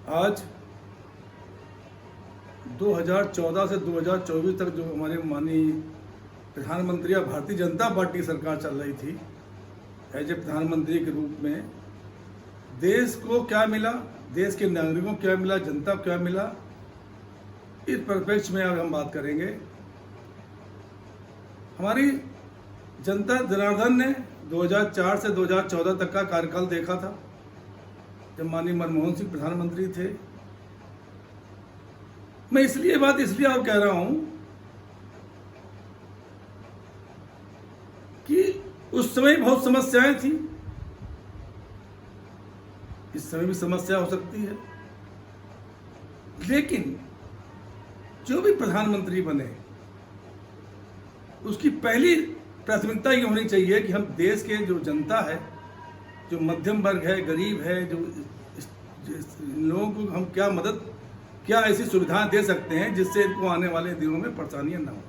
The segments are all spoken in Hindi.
आज 2014 से 2024 तक जो हमारे माननीय प्रधानमंत्री और भारतीय जनता पार्टी की सरकार चल रही थी, एज ए प्रधानमंत्री के रूप में देश को क्या मिला, देश के नागरिकों को क्या मिला, जनता को क्या मिला, इस परिप्रेक्ष्य में अब हम बात करेंगे। हमारी जनता जनार्दन ने 2004 से 2014 तक का कार्यकाल देखा था, जब माननीय मनमोहन सिंह प्रधानमंत्री थे। मैं इसलिए और कह रहा हूं कि उस समय बहुत समस्याएं थी, इस समय भी समस्या हो सकती है, लेकिन जो भी प्रधानमंत्री बने उसकी पहली प्राथमिकता ये होनी चाहिए कि हम देश के जो जनता है, जो मध्यम वर्ग है, गरीब है, जो लोगों को हम क्या ऐसी सुविधाएं दे सकते हैं जिससे इनको आने वाले दिनों में परेशानियां ना हो।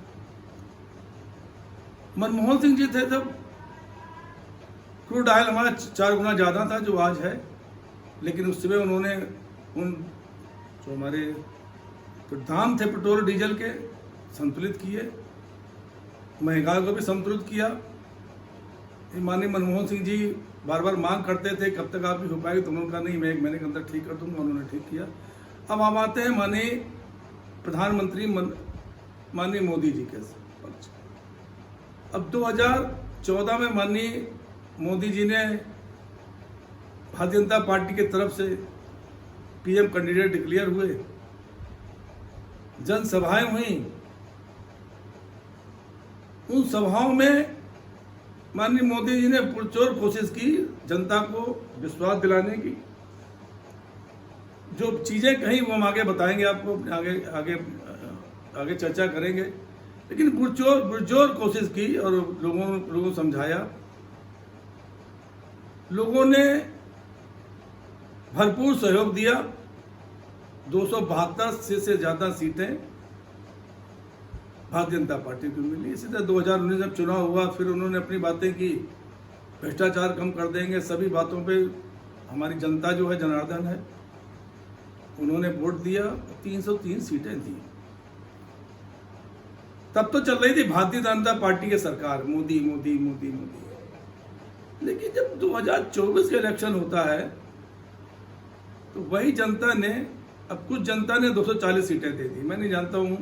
मनमोहन सिंह जी थे तब क्रूड ऑयल हमारा 4 गुना ज़्यादा था जो आज है, लेकिन उस समय उन्होंने जो हमारे दाम थे पेट्रोल डीजल के संतुलित किए, महंगाई को भी संतुलित किया। माननीय मनमोहन सिंह जी बार बार मांग करते थे कब तक आपकी हो पाएगी, तो उन्होंने कहा नहीं, मैं 1 महीने के अंदर ठीक कर दूंगा, उन्होंने ठीक किया। अब हम आते हैं माननीय प्रधानमंत्री माननीय मोदी जी के पक्ष। अब 2014 में माननीय मोदी जी ने भारतीय जनता पार्टी की तरफ से पीएम कैंडिडेट डिक्लेयर हुए, जनसभाएं हुई। उन सभाओं में माननीय मोदी जी ने पुरजोर कोशिश की जनता को विश्वास दिलाने की। जो चीजें कहीं वो हम आगे बताएंगे, आपको आगे चर्चा करेंगे, लेकिन पुरजोर कोशिश की और लोगों को समझाया। लोगों ने भरपूर सहयोग दिया। 272 से ज्यादा सीटें भारतीय जनता पार्टी को मिली। इसी तरह 2019 जब चुनाव हुआ, फिर उन्होंने अपनी बातें की, भ्रष्टाचार कम कर देंगे, सभी बातों पे हमारी जनता जो है जनार्दन है, उन्होंने वोट दिया, 303 सीटें दी। तब तो चल रही थी भारतीय जनता पार्टी की सरकार, मोदी मोदी मोदी मोदी। लेकिन जब 2024 का इलेक्शन होता है तो वही जनता ने, अब कुछ जनता ने 240 सीटें दे दी। मैं नहीं जानता हूं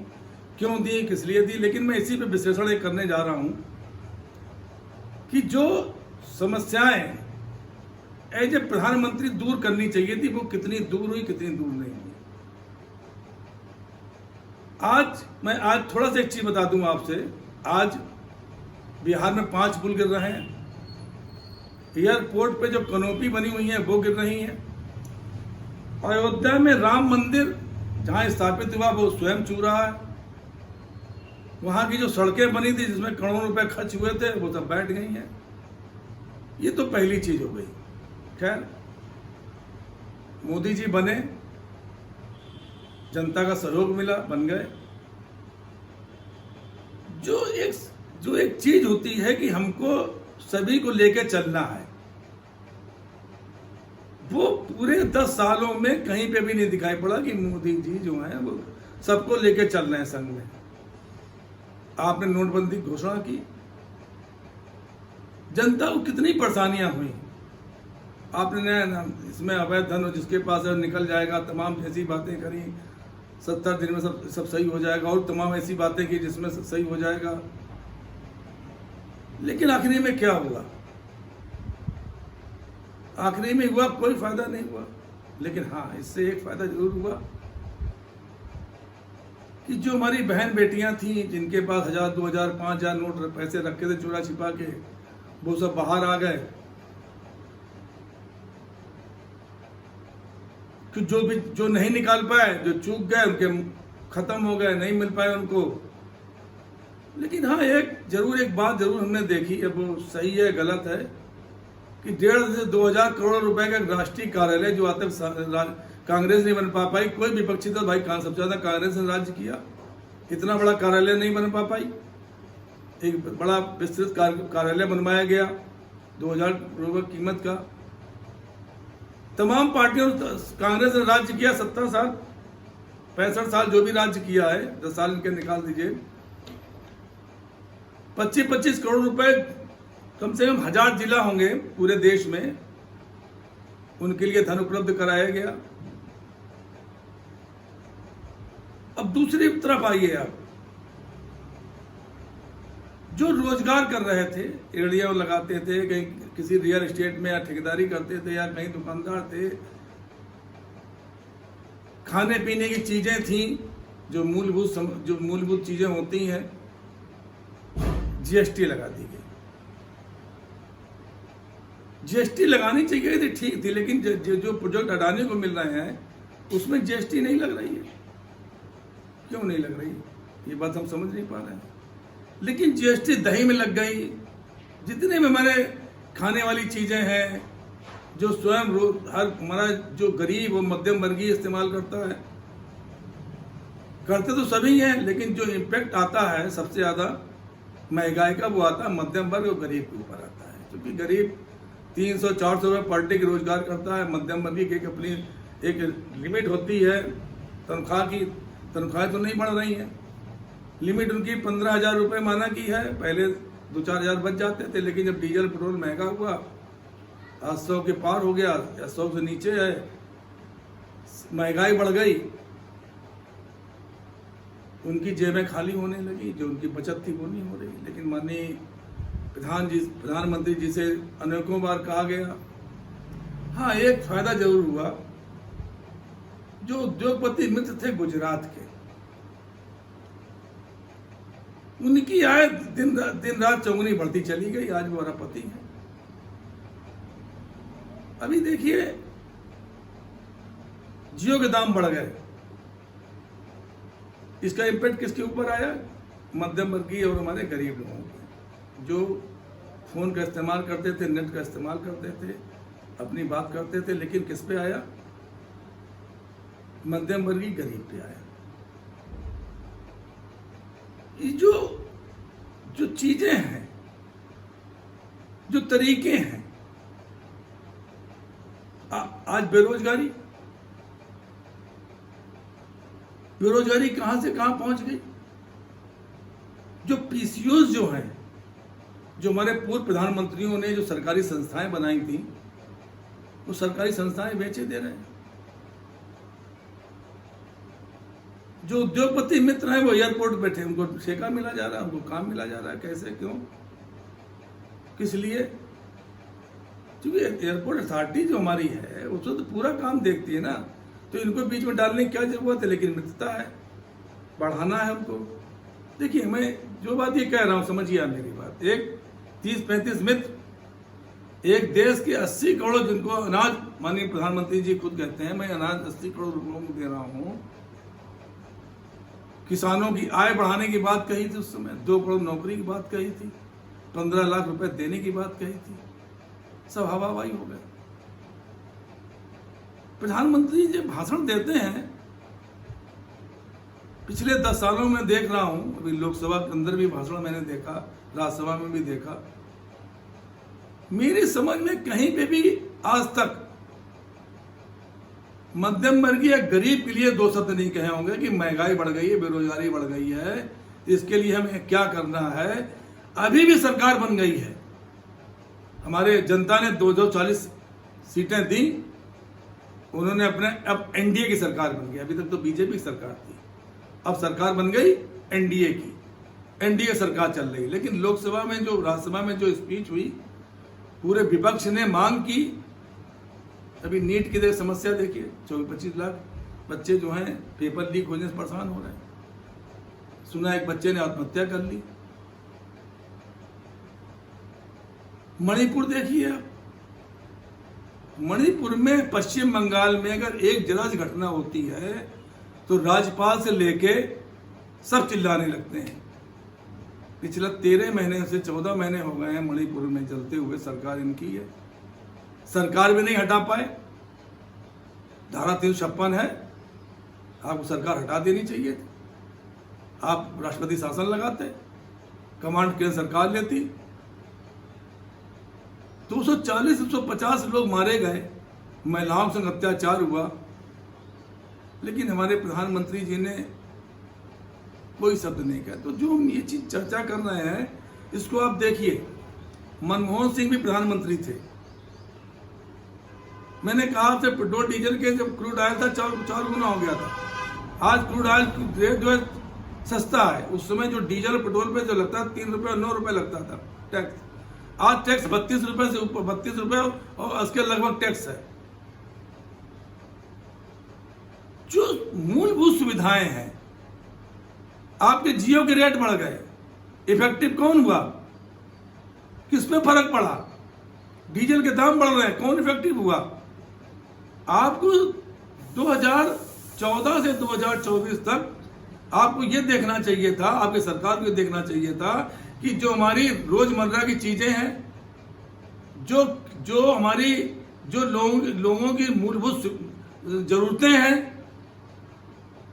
क्यों दी, किस लिए दी, लेकिन मैं इसी पे विश्लेषण एक करने जा रहा हूं कि जो समस्याएं एज ए प्रधानमंत्री दूर करनी चाहिए थी, वो कितनी दूर हुई, कितनी दूर नहीं हुई। आज थोड़ा सा एक चीज बता दूं आपसे। आज बिहार में 5 पुल गिर रहे हैं, एयरपोर्ट पे जो कनोपी बनी हुई है वो गिर रही है। अयोध्या में राम मंदिर जहां स्थापित हुआ वो स्वयं छू रहा है। वहां की जो सड़कें बनी थी जिसमें करोड़ों रुपए खर्च हुए थे वो सब बैठ गई हैं। ये तो पहली चीज हो गई। खैर, मोदी जी बने, जनता का सहयोग मिला, बन गए। जो एक चीज होती है कि हमको सभी को लेकर चलना है, वो पूरे 10 सालों में कहीं पे भी नहीं दिखाई पड़ा कि मोदी जी जो है वो सबको लेकर चल रहे हैं संग में। आपने नोटबंदी घोषणा की, जनता को कितनी परेशानियां हुई। आपने इसमें अवैध धन जिसके पास है निकल जाएगा, तमाम ऐसी बातें करी, 70 दिन में सब सही हो जाएगा, और तमाम ऐसी बातें की जिसमें सही हो जाएगा। लेकिन आखिरी में क्या हुआ? आखिरी में हुआ कोई फायदा नहीं हुआ। लेकिन हाँ, इससे एक फायदा जरूर हुआ कि जो हमारी बहन बेटियां थी जिनके पास 1000, 2000, 5000 नोट पैसे रखे थे चुरा छिपा के, वो सब बाहर आ गए। कि जो नहीं निकाल पाए, जो चूक गए, उनके खत्म हो गए, नहीं मिल पाए उनको। लेकिन हाँ, एक बात जरूर हमने देखी, अब वो सही है गलत है, कि 1.5 से 2000 करोड़ रुपए का राष्ट्रीय कार्यालय जो आता है कांग्रेस नहीं बन पाई। कोई विपक्षी दल, भाई सबसे ज्यादा कांग्रेस ने राज्य किया, इतना बड़ा कार्यालय नहीं बन पाई। एक बड़ा विस्तृत कार्यालय बनवाया गया 2000 करोड़ कीमत का। तमाम पार्टियों, कांग्रेस ने राज्य किया 70 साल, 65 साल जो भी राज्य किया है, 10 साल इनके निकाल दीजिए, 25-25 करोड़ रुपए कम से कम 1000 जिला होंगे पूरे देश में, उनके लिए धन उपलब्ध कराया गया। अब दूसरी तरफ आइए आप, जो रोजगार कर रहे थे, एड़िया लगाते थे, कहीं किसी रियल एस्टेट में या ठेकेदारी करते थे या कहीं दुकानदार थे, खाने पीने की चीजें थी, जो मूलभूत चीजें होती हैं, जीएसटी लगा दी गई। जीएसटी लगानी चाहिए थी, ठीक थी, लेकिन जो प्रोजेक्ट अडानी को मिल रहे हैं उसमें जीएसटी नहीं लग रही है। क्यों नहीं लग रही, ये बात हम समझ नहीं पा रहे हैं। लेकिन जीएसटी दही में लग गई, जितने भी हमारे खाने वाली चीजें हैं, जो स्वयं हर हमारा जो गरीब और मध्यम वर्गीय इस्तेमाल करता है, करते तो सभी हैं, लेकिन जो इम्पैक्ट आता है सबसे ज्यादा महंगाई का, वो आता है मध्यम वर्ग और गरीब के ऊपर आता है। क्योंकि गरीब 300-400 रुपये पर डे की रोजगार करता है, मध्यम वर्गीय की अपनी एक लिमिट होती है तनख्वाह की, तनख्वाहें तो नहीं बढ़ रही हैं, लिमिट उनकी 15,000 रुपये माना की है, पहले 2-4 हज़ार बच जाते थे, लेकिन जब डीजल पेट्रोल महंगा हुआ, 800 के पार हो गया या 100 से नीचे है, महंगाई बढ़ गई, उनकी जेबें खाली होने लगी, जो उनकी बचत थी वो नहीं हो रही। लेकिन माननीय प्रधानमंत्री जी से अनेकों बार कहा गया, हाँ एक फायदा जरूर हुआ, जो उद्योगपति मित्र थे गुजरात के, उनकी आय दिन रात चौगुनी बढ़ती चली गई, आज वो अरबपति है। अभी देखिए जियो के दाम बढ़ गए, इसका इम्पैक्ट किसके ऊपर आया, मध्यम वर्गीय और हमारे गरीब लोगों पे, जो फोन का इस्तेमाल करते थे, नेट का इस्तेमाल करते थे, अपनी बात करते थे, लेकिन किस पे आया, मध्यम वर्गीय गरीब पे आया। ये जो चीजें हैं, जो तरीके हैं, आज बेरोजगारी कहां से कहां पहुंच गई। जो पीसीओज जो हैं, जो हमारे पूर्व प्रधानमंत्रियों ने जो सरकारी संस्थाएं बनाई थी, वो सरकारी संस्थाएं बेचे दे रहे हैं। जो उद्योगपति मित्र हैं वो एयरपोर्ट बैठे, उनको ठेका मिला जा रहा है, उनको काम मिला जा रहा है। कैसे, क्यों, किस लिए? क्योंकि एयरपोर्ट अथॉरिटी जो हमारी है उसको तो पूरा काम देखती है ना, तो इनको बीच में डालने की क्या जरूरत है। लेकिन मित्रता है, बढ़ाना है हमको। देखिए मैं जो बात ये कह रहा हूं, समझिए आप मेरी बात, एक 30-35 मित्र, एक देश के 80 करोड़ जिनको अनाज, माननीय प्रधानमंत्री जी खुद कहते हैं मैं अनाज 80 करोड़ रुपयों को दे रहा हूं। किसानों की आय बढ़ाने की बात कही थी उस समय, 2 करोड़ नौकरी की बात कही थी, 15 लाख रुपए देने की बात कही थी, सब हवाबाई हो गए। प्रधानमंत्री जब भाषण देते हैं, पिछले 10 सालों में देख रहा हूं, अभी लोकसभा के अंदर भी भाषण मैंने देखा, राज्यसभा में भी देखा, मेरी समझ में कहीं पे भी आज तक मध्यम वर्गीय या गरीब के लिए 2 शब्द नहीं कहे होंगे कि महंगाई बढ़ गई है, बेरोजगारी बढ़ गई है, इसके लिए हमें क्या करना है। अभी भी सरकार बन गई है, हमारे जनता ने 240 सीटें दी, उन्होंने अपने, अब एनडीए की सरकार बन गई, अभी तक तो बीजेपी की सरकार थी, अब सरकार बन गई एनडीए की, एनडीए सरकार चल रही। लेकिन लोकसभा में जो, राज्यसभा में जो स्पीच हुई, पूरे विपक्ष ने मांग की, अभी नीट की समस्या देखिए, 24-25 लाख बच्चे जो हैं पेपर लीक होने से परेशान हो रहे हैं। सुना एक बच्चे ने आत्महत्या कर ली। मणिपुर देखिए आप, मणिपुर में, पश्चिम बंगाल में अगर एक जरा सी घटना होती है तो राज्यपाल से लेके सब चिल्लाने लगते हैं। पिछले 13 महीने से 14 महीने हो गए हैं मणिपुर में चलते हुए, सरकार इनकी है, सरकार भी नहीं हटा पाए। धारा 356 है, आपको सरकार हटा देनी चाहिए थी, आप राष्ट्रपति शासन लगाते, कमांड केंद्र सरकार लेती। 240-250 लोग मारे गए, महिलाओं के संग अत्याचार हुआ, लेकिन हमारे प्रधानमंत्री जी ने कोई शब्द नहीं कहा। तो जो हम ये चीज चर्चा कर रहे हैं, इसको आप देखिए, मनमोहन सिंह भी प्रधानमंत्री थे। मैंने कहा आपसे पेट्रोल डीजल के जब क्रूड ऑयल था 4 गुना हो गया था। आज क्रूड ऑयल रेट जो है सस्ता है। उस समय जो डीजल पेट्रोल पे जो लगता था 3 रुपये और 9 रुपये लगता था टैक्स, आज टैक्स 32 रुपये से ऊपर, 32 रुपये और उसके लगभग टैक्स है। जो मूलभूत सुविधाएं हैं, आपके जियो के रेट बढ़ गए, इफेक्टिव कौन हुआ? किस पे फर्क पड़ा? डीजल के दाम बढ़ रहे हैं, कौन इफेक्टिव हुआ? आपको 2014 से 2024 तक आपको ये देखना चाहिए था, आपकी सरकार को ये देखना चाहिए था कि जो हमारी रोजमर्रा की चीजें हैं, जो हमारी जो लोगों की मूलभूत जरूरतें हैं,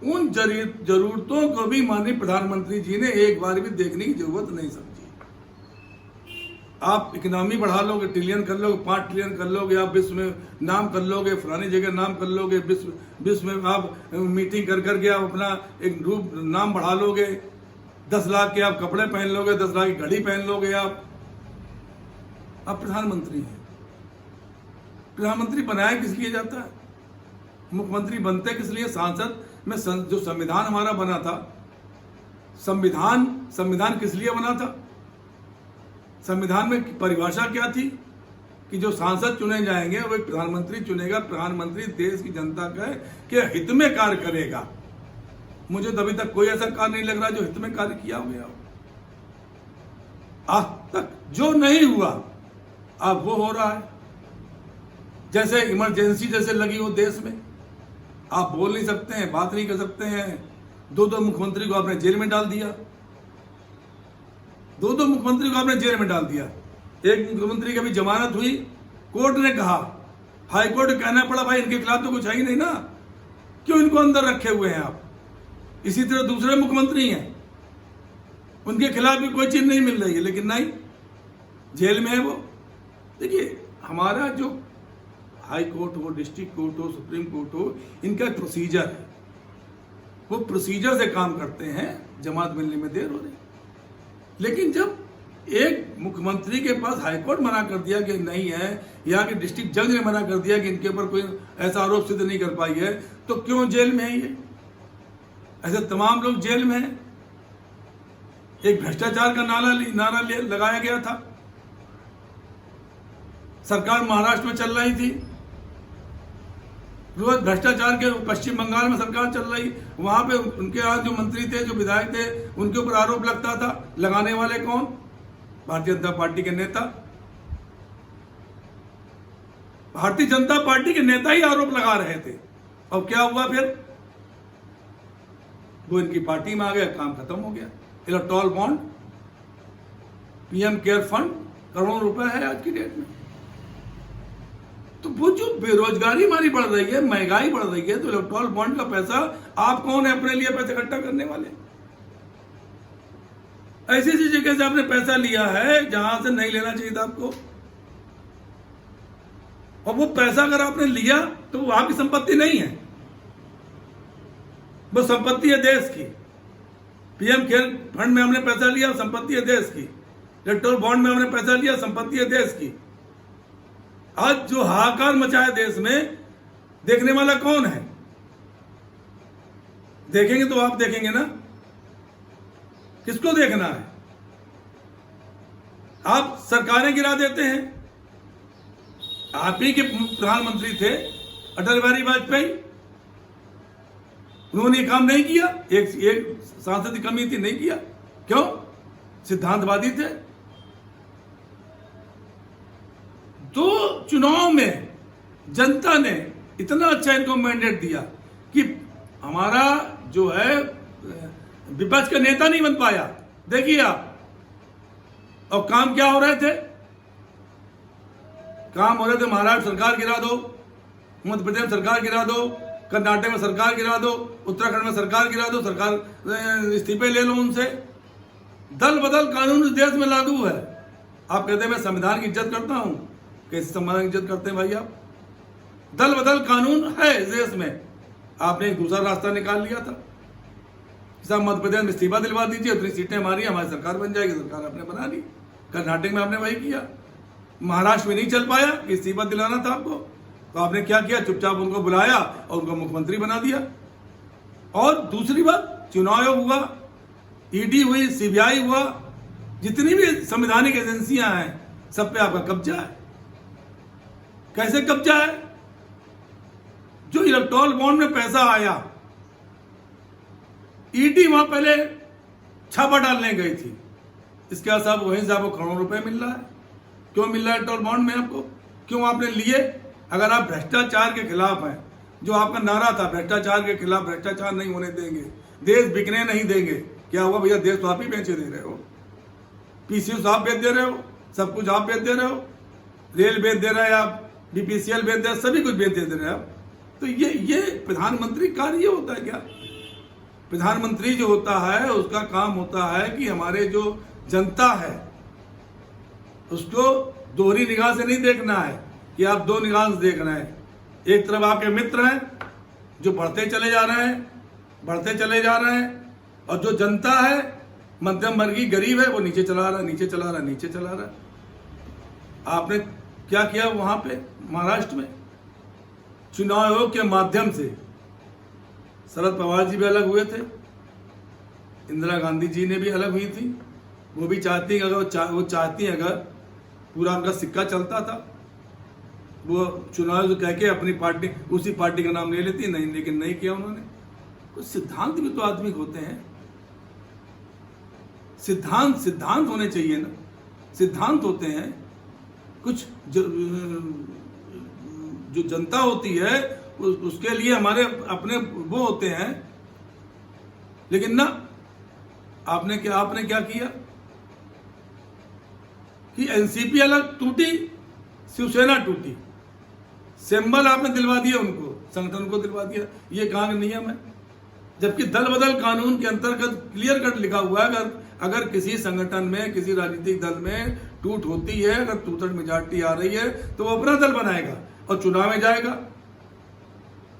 उन जरूरतों को भी माननीय प्रधानमंत्री जी ने एक बार भी देखने की जरूरत नहीं समझी। आप इकोनॉमी बढ़ा लोगे, ट्रिलियन कर लोगे, 5 ट्रिलियन कर लोगे, आप विश्व में नाम कर लोगे, फलानी जगह नाम कर लोगे, विश्व में आप मीटिंग कर करके आप अपना एक रूप नाम बढ़ा लोगे, 10 लाख के आप कपड़े पहन लोगे, 10 लाख की घड़ी पहन लोगे। आप प्रधानमंत्री हैं। प्रधानमंत्री बनाया किस लिए जाता है? मुख्यमंत्री बनते किस लिए? सांसद में जो संविधान हमारा बना था, संविधान किस लिए बना था? संविधान में परिभाषा क्या थी कि जो सांसद चुने जाएंगे वो एक प्रधानमंत्री चुनेगा। प्रधानमंत्री देश की जनता के हित में कार्य करेगा। मुझे तो अभी तक कोई ऐसा कार्य नहीं लग रहा जो हित में कार्य किया गया हो। आज तक जो नहीं हुआ अब वो हो रहा है। जैसे इमरजेंसी जैसे लगी हो देश में, आप बोल नहीं सकते हैं, बात नहीं कर सकते हैं। 2 मुख्यमंत्री को आपने जेल में डाल दिया। 2 मुख्यमंत्री को आपने जेल में डाल दिया। एक मुख्यमंत्री की अभी जमानत हुई, कोर्ट ने कहा, हाई कोर्ट को कहना पड़ा भाई इनके खिलाफ तो कुछ है ही नहीं ना, क्यों इनको अंदर रखे हुए हैं आप? इसी तरह दूसरे मुख्यमंत्री हैं, उनके खिलाफ भी कोई चीज नहीं मिल रही है, लेकिन नहीं, जेल में है वो। देखिए, हमारा जो हाई कोर्ट हो, डिस्ट्रिक्ट कोर्ट हो, सुप्रीम कोर्ट हो, इनका प्रोसीजर है, वो प्रोसीजर से काम करते हैं। जमानत मिलने में देर हो रही, लेकिन जब एक मुख्यमंत्री के पास हाईकोर्ट मना कर दिया कि नहीं है, यहाँ के डिस्ट्रिक्ट जज ने मना कर दिया कि इनके ऊपर कोई ऐसा आरोप सिद्ध नहीं कर पाई है, तो क्यों जेल में है ये? ऐसे तमाम लोग जेल में हैं। एक भ्रष्टाचार का नारा लगाया गया था। सरकार महाराष्ट्र में चल रही थी, रोज भ्रष्टाचार के पश्चिम बंगाल में सरकार चल रही, वहां पे उनके यहाँ जो मंत्री थे, जो विधायक थे, उनके ऊपर आरोप लगता था। लगाने वाले कौन? भारतीय जनता पार्टी के नेता। भारतीय जनता पार्टी के नेता ही आरोप लगा रहे थे। और क्या हुआ फिर? वो इनकी पार्टी में आ गया, काम खत्म हो गया। Electoral bond, PM care fund करोड़ों रुपए है आज की डेट में। तो वो जो बेरोजगारी हमारी बढ़ रही है, महंगाई बढ़ रही है, तो इलेक्टोरल बॉन्ड का पैसा आप कौन है अपने लिए पैसे इकट्ठा करने वाले? ऐसी जगह से आपने पैसा लिया है जहां से नहीं लेना चाहिए था आपको। और वो पैसा अगर आपने लिया तो वो आपकी संपत्ति नहीं है, वो संपत्ति है देश की। पीएम केयर फंड में हमने पैसा लिया, संपत्ति है देश की। इलेक्टोरल बॉन्ड में हमने पैसा लिया, संपत्ति है देश की। आज जो हाहाकार मचा है देश में, देखने वाला कौन है? देखेंगे तो आप देखेंगे ना, किसको देखना है? आप सरकारें गिरा देते हैं। आप ही के प्रधानमंत्री थे अटल बिहारी वाजपेयी, उन्होंने काम नहीं किया। एक सांसद की कमी थी, नहीं किया। क्यों? सिद्धांतवादी थे। तो चुनाव में जनता ने इतना अच्छा इनको मैंडेट दिया कि हमारा जो है विपक्ष का नेता नहीं बन पाया। देखिए आप, और काम क्या हो रहे थे? काम हो रहे थे महाराष्ट्र सरकार गिरा दो, मध्य प्रदेश में सरकार गिरा दो, कर्नाटक में सरकार गिरा दो, उत्तराखंड में सरकार गिरा दो, सरकार इस्तीफे ले लो उनसे। दल बदल कानून इस देश में लागू है। आप कहते हैं मैं संविधान की इज्जत करता हूं। कैसे संविधान की इज्जत करते हैं भाई आप? दल बदल कानून है इस देश में, आपने एक दूसरा रास्ता निकाल लिया था। साहब मध्य प्रदेश में इस्तीफा दिलवा दीजिए, उतनी सीटें हमारी, हमारी सरकार बन जाएगी। सरकार आपने बना ली। कर्नाटक में आपने वही किया। महाराष्ट्र में नहीं चल पाया कि इस्तीफा दिलाना था आपको, तो आपने क्या किया, चुपचाप उनको बुलाया और उनको मुख्यमंत्री बना दिया। और दूसरी बात, चुनाव आयोग हुआ, ईडी हुई, सीबीआई हुआ, जितनी भी संवैधानिक एजेंसियां हैं सब पे आपका कब्जा है। कैसे कब्जा है? जो इलेक्टोरल बॉन्ड में पैसा आया, ईडी वहां पहले छापा डालने गई थी, इसके बाद साहब वहीं से आपको करोड़ों रुपए मिल रहा है। क्यों मिल रहा है इलेक्टोरल बॉन्ड में आपको? क्यों आपने लिए? अगर आप भ्रष्टाचार के खिलाफ हैं, जो आपका नारा था भ्रष्टाचार के खिलाफ, भ्रष्टाचार नहीं होने देंगे, देश बिकने नहीं देंगे, क्या हुआ भैया? देश तो आप ही बेचे दे रहे हो, पीसीयू आप बेच दे रहे हो, सब कुछ आप बेच दे रहे हो, रेल बेच दे रहे हैं आप, बीपीसीएल बेच दे रहे हैं, सभी कुछ बेच दे रहे हैं आप। तो ये प्रधानमंत्री कार्य होता है क्या? प्रधानमंत्री जो होता है उसका काम होता है कि हमारे जो जनता है उसको दोहरी निगाह से नहीं देखना है कि आप दो निगाह से देख रहे हैं। एक तरफ आपके मित्र हैं जो बढ़ते चले जा रहे हैं, बढ़ते चले जा रहे हैं, और जो जनता है मध्यम वर्गीय गरीब है वो नीचे चला रहा है, नीचे चला रहा है, नीचे चला रहा है। आपने क्या किया वहां पे महाराष्ट्र में? चुनाव आयोग के माध्यम से शरद पवार जी भी अलग हुए थे, इंदिरा गांधी जी ने भी अलग हुई थी। वो भी चाहती अगर वो चाहती अगर पूरा उनका सिक्का चलता था, वो चुनाव कह के अपनी पार्टी, उसी पार्टी का नाम ले लेती, नहीं, लेकिन नहीं किया उन्होंने। कुछ सिद्धांत भी तो आदमी होते हैं, सिद्धांत होने चाहिए ना, सिद्धांत होते हैं। कुछ जो जनता होती है उसके लिए हमारे अपने वो होते हैं, लेकिन ना आपने क्या किया कि एनसीपी अलग टूटी, शिवसेना टूटी, सिंबल आपने दिलवा दिया उनको, संगठन को दिलवा दिया। ये कहाँ का नियम है? जबकि दल बदल कानून के अंतर्गत क्लियर कट लिखा हुआ है, अगर किसी संगठन में, किसी राजनीतिक दल में टूट होती है, अगर टूटट मेजॉरिटी आ रही है तो वो अपना दल बनाएगा और चुनाव में जाएगा।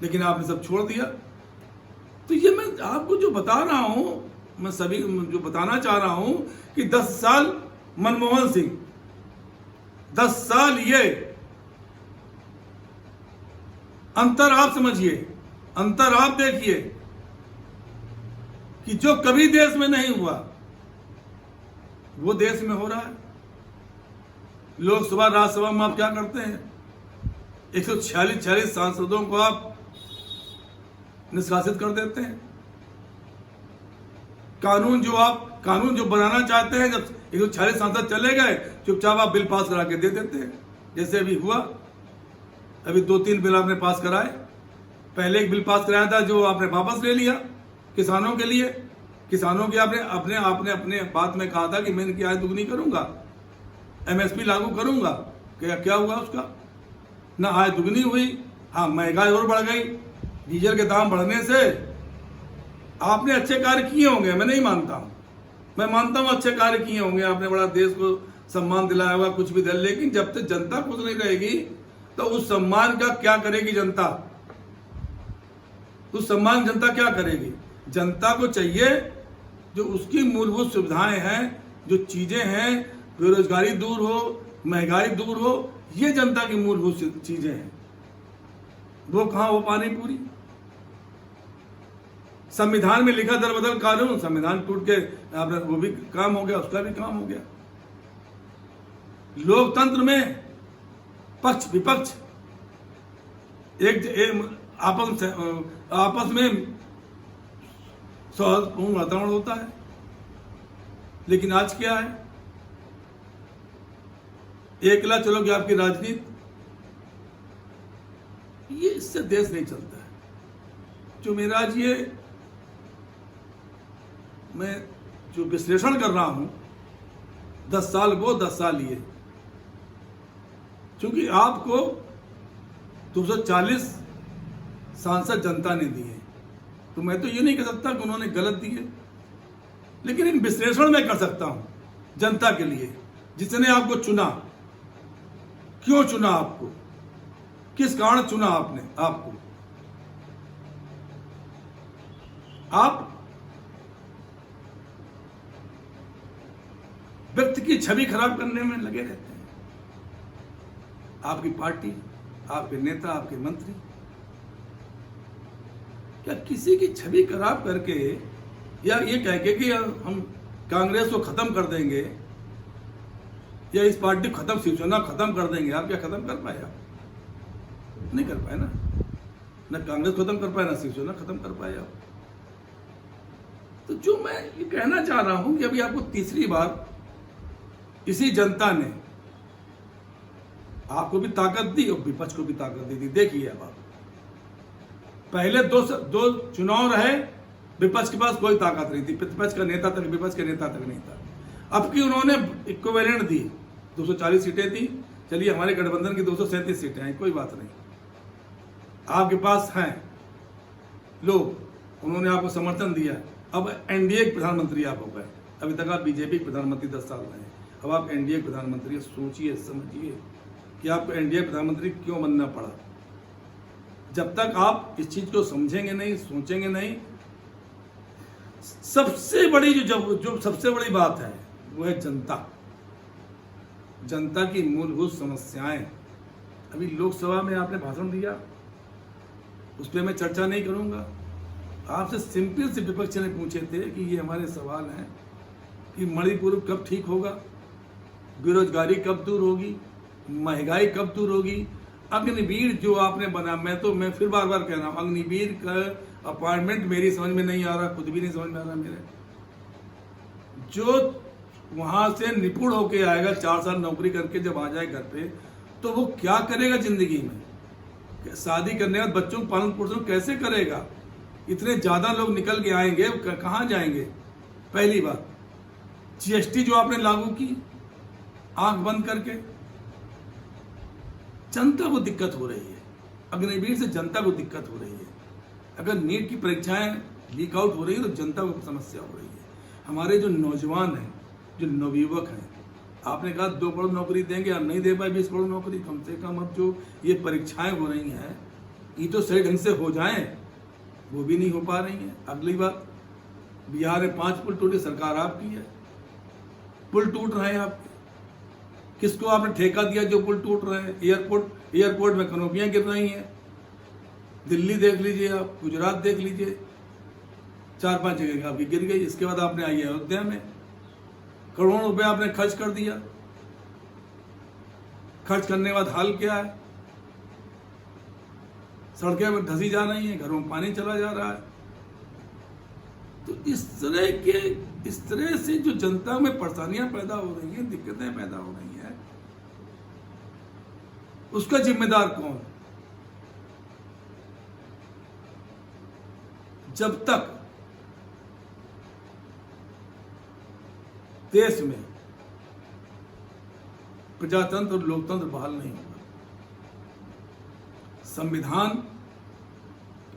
लेकिन आपने सब छोड़ दिया। तो ये मैं आपको जो बता रहा हूं, मैं सभी जो बताना चाह रहा हूं कि 10 साल मनमोहन सिंह, 10 साल ये अंतर आप समझिए, अंतर आप देखिए कि जो कभी देश में नहीं हुआ वो देश में हो रहा है। लोकसभा राज्यसभा में आप क्या करते हैं? 146 सांसदों को आप निष्कासित कर देते हैं। कानून जो बनाना चाहते हैं, जब 146 सांसद चले गए, चुपचाप आप बिल पास करा के दे देते हैं। जैसे अभी हुआ, अभी 2-3 बिल आपने पास कराए। पहले एक बिल पास कराया था जो आपने वापस ले लिया किसानों के लिए। किसानों की आपने अपने बात में कहा था कि मैं इनकी आय दुगनी करूंगा, एमएसपी लागू करूंगा। क्या हुआ उसका? ना आय दुगनी हुई, हाँ महंगाई और बढ़ गई। डीजल के दाम बढ़ने से आपने अच्छे कार्य किए होंगे, मैं नहीं मानता हूं, मैं मानता हूं अच्छे कार्य किए होंगे, आपने बड़ा देश को सम्मान दिलाया होगा, कुछ भी दिया। लेकिन जब तक जनता खुश नहीं रहेगी तो उस सम्मान का क्या करेगी जनता? उस सम्मान जनता क्या करेगी? जनता को चाहिए जो उसकी मूलभूत सुविधाएं हैं, जो चीजें हैं, बेरोजगारी दूर हो, महंगाई दूर हो, ये जनता की मूलभूत चीजें हैं। वो कहां हो पानी पूरी? संविधान में लिखा दल बदल कानून, संविधान टूट के वो भी काम हो गया, उसका भी काम हो गया। लोकतंत्र में पक्ष विपक्ष एक आपस में सौहार्दपूर्ण वातावरण होता है। लेकिन आज क्या है? एकला चलोगे आपकी राजनीति, ये इससे देश नहीं चलता है। जो मेरा आज ये मैं जो विश्लेषण कर रहा हूं, 10 साल वो 10 साल ये, क्योंकि आपको 240 सांसद जनता ने दिए, तो मैं तो ये नहीं कह सकता कि उन्होंने गलत दिए, लेकिन इन विश्लेषण में कर सकता हूं जनता के लिए, जिसने आपको चुना, क्यों चुना आपको, किस कारण चुना आपने आपको? आप व्यक्ति की छवि खराब करने में लगे रहते हैं। आपकी पार्टी, आपके नेता, आपके मंत्री क्या किसी की छवि खराब करके या ये कह के कि हम कांग्रेस को खत्म कर देंगे या इस पार्टी को खत्म, शिवसेना खत्म कर देंगे, आप क्या खत्म कर पाए? आप नहीं कर पाए ना कांग्रेस खत्म कर पाए, ना शिवसेना खत्म कर पाए आप। तो जो मैं ये कहना चाह रहा हूं कि अभी आपको तीसरी बार इसी जनता ने आपको भी ताकत दी और विपक्ष को भी ताकत दी। देखिए अब आप, पहले दो चुनाव रहे, विपक्ष के पास कोई ताकत नहीं थी, प्रतिपक्ष का नेता तक, विपक्ष के नेता तक नहीं था। अब की उन्होंने इक्विवेलेंट दी, 240 सीटें दी। चलिए हमारे गठबंधन की 237 सीटें हैं, कोई बात नहीं, आपके पास हैं लोग, उन्होंने आपको समर्थन दिया। अब एनडीए के प्रधानमंत्री आप हो गए। अभी तक आप बीजेपी के प्रधानमंत्री 10 साल रहे, अब आप एनडीए के प्रधानमंत्री। सोचिए समझिए कि आपको एनडीए प्रधानमंत्री क्यों बनना पड़ा। जब तक आप इस चीज को समझेंगे नहीं, सोचेंगे नहीं, सबसे बड़ी जो सबसे बड़ी बात है वो है जनता की मूलभूत समस्याएं। अभी लोकसभा में आपने भाषण दिया, उस पर मैं चर्चा नहीं करूंगा। आपसे सिंपल से विपक्ष ने पूछे थे कि ये हमारे सवाल हैं कि मणिपुर कब ठीक होगा, बेरोजगारी कब दूर होगी, महंगाई कब दूर होगी। अग्निवीर जो आपने बना, मैं फिर बार बार कह रहा हूं, अग्निवीर का अपॉइंटमेंट मेरी समझ में नहीं आ रहा, खुद भी नहीं समझ में आ रहा मेरे। जो वहां से निपुण होके आएगा, 4 साल नौकरी करके जब आ जाए घर पे, तो वो क्या करेगा जिंदगी में? शादी करने के बाद बच्चों को पालन पोषण कैसे करेगा? इतने ज्यादा लोग निकल के आएंगे, कहां जाएंगे? पहली बात, जीएसटी जो आपने लागू की आंख बंद करके, जनता को दिक्कत हो रही है। अग्निवीर से जनता को दिक्कत हो रही है। अगर नीट की परीक्षाएं लीक आउट हो रही है तो जनता को समस्या हो रही है। हमारे जो नौजवान हैं, जो नवयुवक हैं, आपने कहा 2 करोड़ नौकरी देंगे, आप नहीं दे पाए 20 करोड़ नौकरी। कम से कम अब जो ये परीक्षाएं हो रही हैं, ये तो सही ढंग से हो जाएं, वो भी नहीं हो पा रही हैं। अगली बात, बिहार में 5 पुल टूटे, सरकार आपकी है, पुल टूट रहे हैं आपके। किसको आपने ठेका दिया जो पुल टूट रहे हैं? एयरपोर्ट में कनोपियां गिर रही हैं। दिल्ली देख लीजिए आप, गुजरात देख लीजिए, 4-5 जगह आपकी गिर गई। इसके बाद आपने आई अयोध्या में करोड़ों रुपए आपने खर्च कर दिया। खर्च करने के बाद हाल क्या है? सड़कें में धसी जा रही हैं, घरों में पानी चला जा रहा है। तो इस तरह से जो जनता में परेशानियां पैदा हो रही हैं, दिक्कतें पैदा हो रही हैं, उसका जिम्मेदार कौन? जब तक देश में प्रजातंत्र और लोकतंत्र बहाल नहीं होगा, संविधान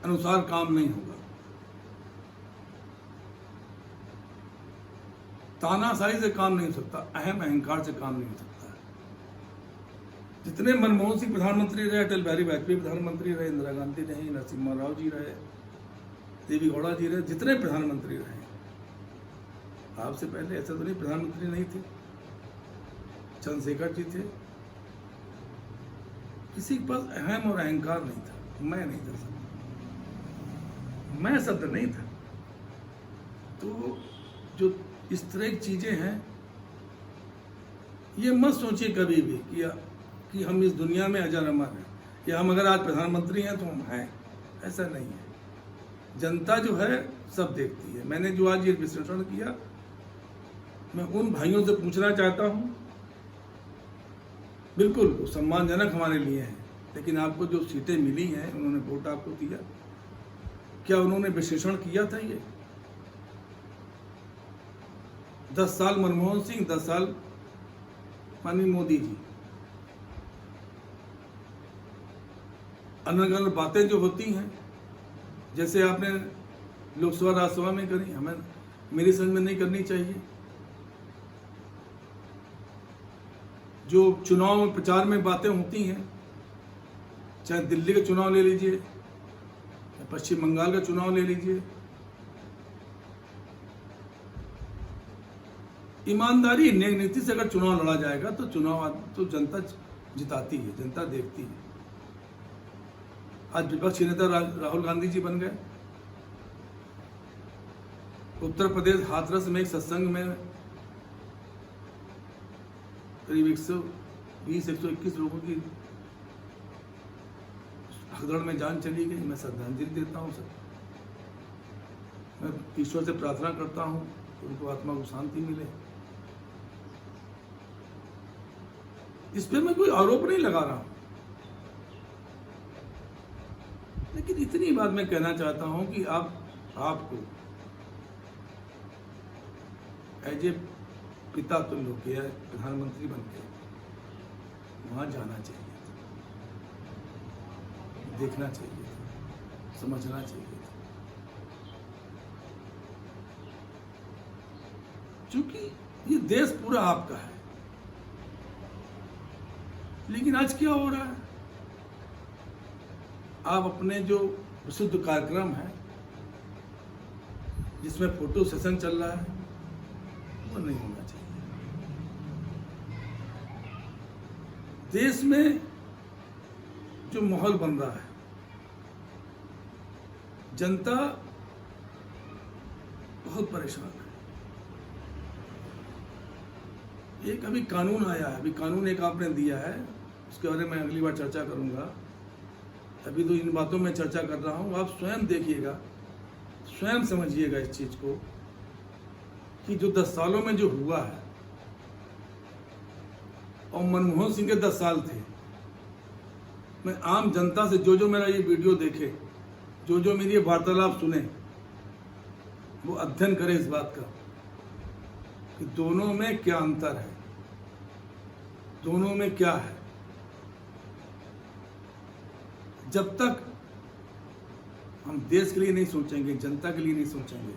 अनुसार काम नहीं होगा, तानाशाही से काम नहीं हो सकता, अहंकार से काम नहीं हो सकता। जितने मनमोहन सिंह प्रधानमंत्री रहे, अटल बिहारी वाजपेयी प्रधानमंत्री रहे, इंदिरा गांधी रहे, नरसिम्हा राव जी रहे, देवी गौड़ा जी रहे, जितने प्रधानमंत्री रहे, आपसे पहले ऐसा तो नहीं प्रधानमंत्री नहीं थे, चंद्रशेखर जी थे। किसी के पास अहम और अहंकार नहीं था। मैं नहीं था, मैं शब्द नहीं था। तो जो इस तरह की चीजें हैं, ये मत सोचिए कभी भी कि हम इस दुनिया में अजर अमर हैं, या हम अगर आज प्रधानमंत्री हैं तो हम हैं। ऐसा नहीं है। जनता जो है सब देखती है। मैंने जो आज ये विश्लेषण किया, मैं उन भाइयों से पूछना चाहता हूं, बिल्कुल सम्मानजनक हमारे लिए हैं, लेकिन आपको जो सीटें मिली हैं, उन्होंने वोट आपको दिया, क्या उन्होंने विश्लेषण किया था? ये 10 साल मनमोहन सिंह, 10 साल माननीय मोदी जी, अलग अलग बातें जो होती हैं, जैसे आपने लोकसभा राज्यसभा में करी, हमें मेरी समझ में नहीं करनी चाहिए। जो चुनाव में प्रचार में बातें होती हैं, चाहे दिल्ली का चुनाव ले लीजिए या पश्चिम बंगाल का चुनाव ले लीजिए, ईमानदारी नीति से अगर चुनाव लड़ा जाएगा तो चुनाव तो जनता जिताती है, जनता देखती है। आज विपक्षी नेता राहुल गांधी जी बन गए। उत्तर प्रदेश हाथरस में एक सत्संग में करीब 120-121 लोगों की भगदड़ में जान चली गई। मैं श्रद्धांजलि देता हूँ सर। मैं ईश्वर से प्रार्थना करता हूँ कि उनको आत्मा को शांति मिले। इस पर मैं कोई आरोप नहीं लगा रहा हूं, लेकिन इतनी बात मैं कहना चाहता हूं कि आपको एज ए पिता तुल्य होके प्रधानमंत्री बन के वहां जाना चाहिए था, देखना चाहिए था, समझना चाहिए था। क्योंकि ये देश पूरा आपका है। लेकिन आज क्या हो रहा है, आप अपने जो प्रसिद्ध कार्यक्रम है जिसमें फोटो सेशन चल रहा है वो नहीं होना चाहिए। देश में जो माहौल बन रहा है, जनता बहुत परेशान है। एक अभी कानून आया है, अभी कानून एक आपने दिया है, उसके बारे में अगली बार चर्चा करूंगा। अभी तो इन बातों में चर्चा कर रहा हूं, आप स्वयं देखिएगा, स्वयं समझिएगा इस चीज को कि जो 10 सालों में जो हुआ है, और मनमोहन सिंह के 10 साल थे। मैं आम जनता से जो मेरा ये वीडियो देखे, जो मेरी वार्तालाप सुने, वो अध्ययन करे इस बात का कि दोनों में क्या अंतर है, दोनों में क्या है। जब तक हम देश के लिए नहीं सोचेंगे, जनता के लिए नहीं सोचेंगे,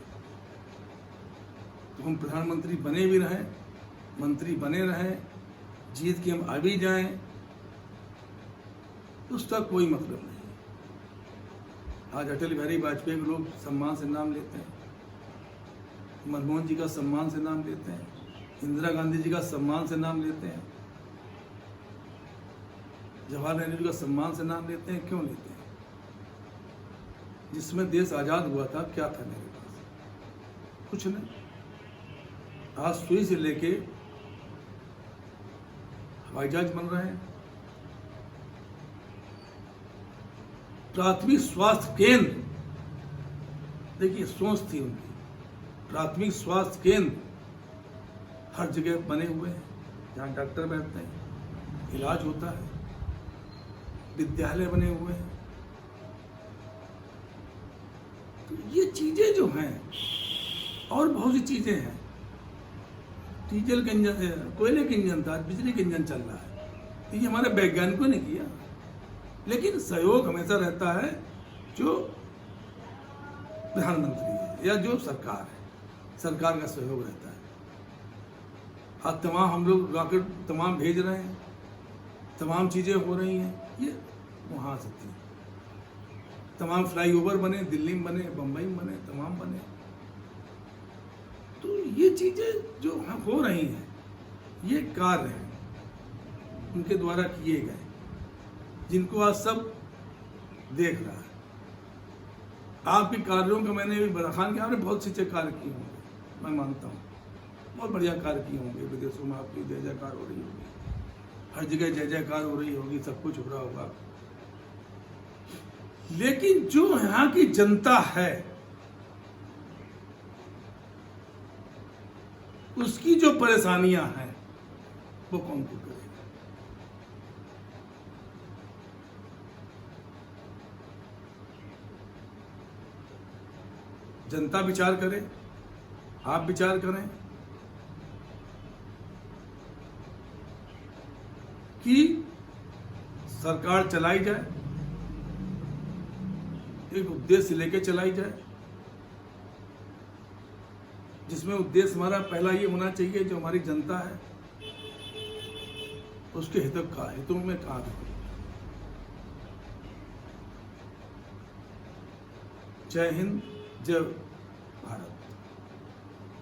तो हम प्रधानमंत्री बने भी रहें, मंत्री बने रहें, जीत के हम आ भी जाएं, तो उसका कोई मतलब नहीं। आज अटल बिहारी वाजपेयी को लोग सम्मान से नाम लेते हैं, मनमोहन जी का सम्मान से नाम लेते हैं, इंदिरा गांधी जी का सम्मान से नाम लेते हैं, जवाहरलाल नेहरू का सम्मान से नाम लेते हैं। क्यों लेते हैं? जिसमें देश आजाद हुआ था क्या था मेरे पास? कुछ नहीं। आज सुई से लेके हवाई जहाज बन रहे हैं, प्राथमिक स्वास्थ्य केंद्र, देखिए सोच थी उनकी, प्राथमिक स्वास्थ्य केंद्र हर जगह बने हुए हैं जहाँ डॉक्टर बैठते हैं, इलाज होता है, विद्यालय बने हुए हैं। तो ये चीजें जो हैं, और बहुत सी चीजें हैं। डीजल का इंजन, कोयले का इंजन था, बिजली का इंजन चल रहा है। ये हमारे वैज्ञानिकों ने किया, लेकिन सहयोग हमेशा रहता है जो प्रधानमंत्री है या जो सरकार है, सरकार का सहयोग रहता है। आज तमाम हम लोग रॉकेट तमाम भेज रहे हैं, तमाम चीजें हो रही हैं, ये वहां से थी। तमाम फ्लाईओवर बने, दिल्ली में बने, बम्बई में बने, तमाम बने। तो ये चीजें जो हो रही हैं, ये कार्य हैं उनके द्वारा किए गए, जिनको आज सब देख रहा है। आपके कार्यों का मैंने भी बराखान किया, आपने बहुत अच्छे कार्य किए होंगे, मैं मानता हूँ, बहुत बढ़िया कार्य किए होंगे। विदेशों में आपकी जय जयकार हो रही होगी, हर जगह जय जयकार हो रही होगी, सब कुछ हो रहा होगा। लेकिन जो यहाँ की जनता है, उसकी जो परेशानियां हैं, वो कौन दूर करेगा? जनता विचार करे, आप विचार करें कि सरकार चलाई जाए, एक उद्देश्य लेके चलाई जाए, जिसमें उद्देश्य हमारा पहला ये होना चाहिए, जो हमारी जनता है उसके हितों में काम है। जय हिंद, जय भारत।